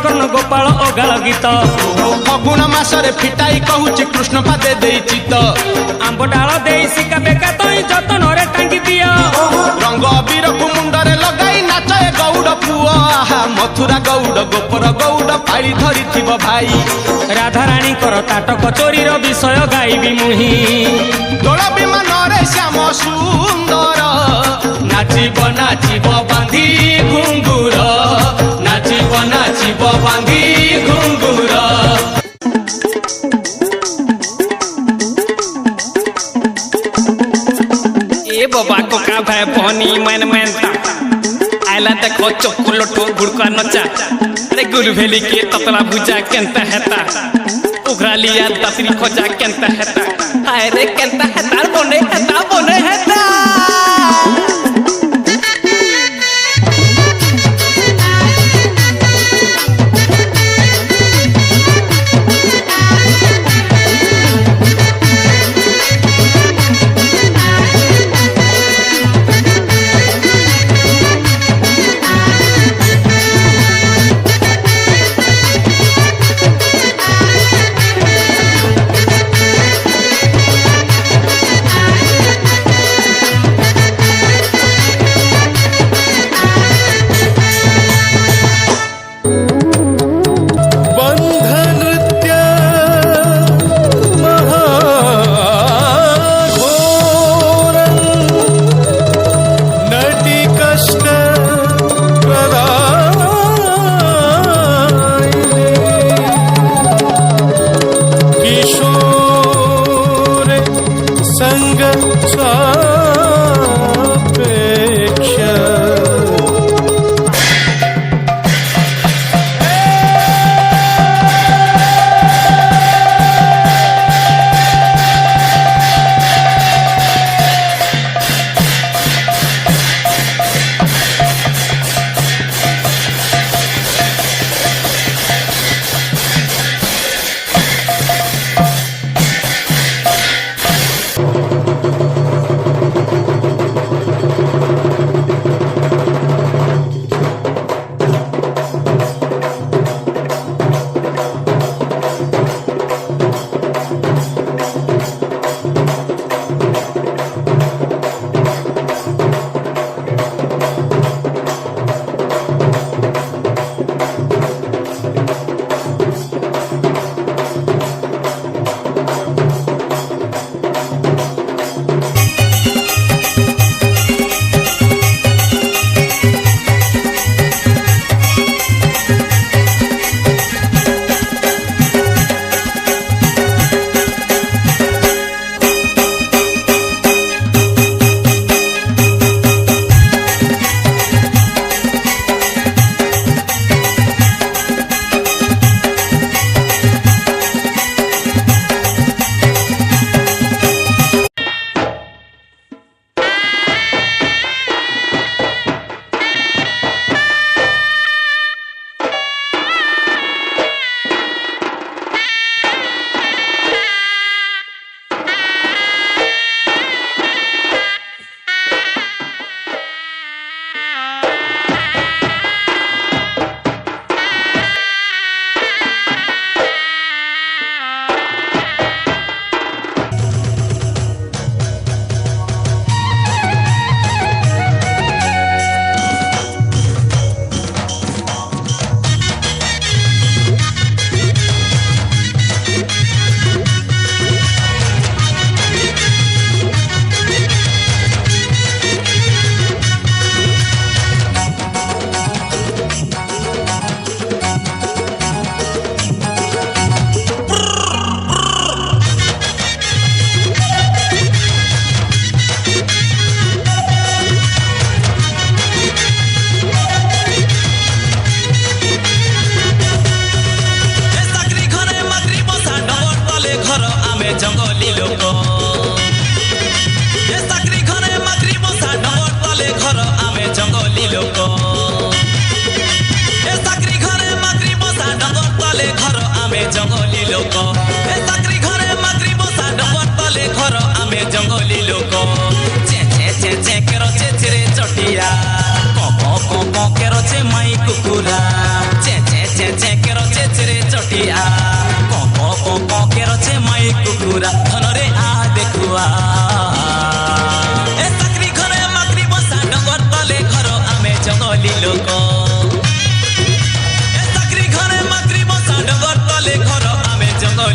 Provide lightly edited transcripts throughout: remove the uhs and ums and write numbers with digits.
ତାଙ୍କର ଗୋପାଳ ଅଗାଳ ଗୀତ। ଫଗୁଣ ମାସରେ ଫିଟାଇ କହୁଛି କୃଷ୍ଣ ପାଦେ ଦେଇଛି ତ। ଆମ୍ବ ଡାଳ ଦେଇ ଶିକା ବେକା ତଇ ଯତନରେ ଟାଙ୍ଗି ଦିଅ। ରଙ୍ଗ ଅବିରକୁ ମୁଣ୍ଡରେ ଲଗାଇ ନାଚ ଏ ଗୌଡ଼ ପୁଅ। ଆହା ମଥୁରା ଗୌଡ଼ ଗୋପର ଗୌଡ଼ ପାଳି ଧରିଥିବ ଭାଇ। ରାଧାରାଣୀଙ୍କର ତାଟକ ଚୋରିର ବିଷୟ ଗାଇବି ମୁହିଁ। ଦୋଳ ବିମାନରେ ଶ୍ୟାମ ସୁନ୍ଦର ନାଚିବ ନାଚିବ ବାନ୍ଧି ଘୁଙ୍ଗୁର। ନାଚିବ ନାଚିବ ବାନ୍ଧି ଘୁଙ୍ଗୁର। ए बाबा कोका भाई बहनी मैन आयला देखो चोकुलटो गुड़का नचा। अरे गुरु भेली के ततला भुजा केंता हेता। उघरा लिया दतरी खोजा केंता हेता। हाय रे केंता हेता बने हेता।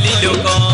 କଲି ଲୋକ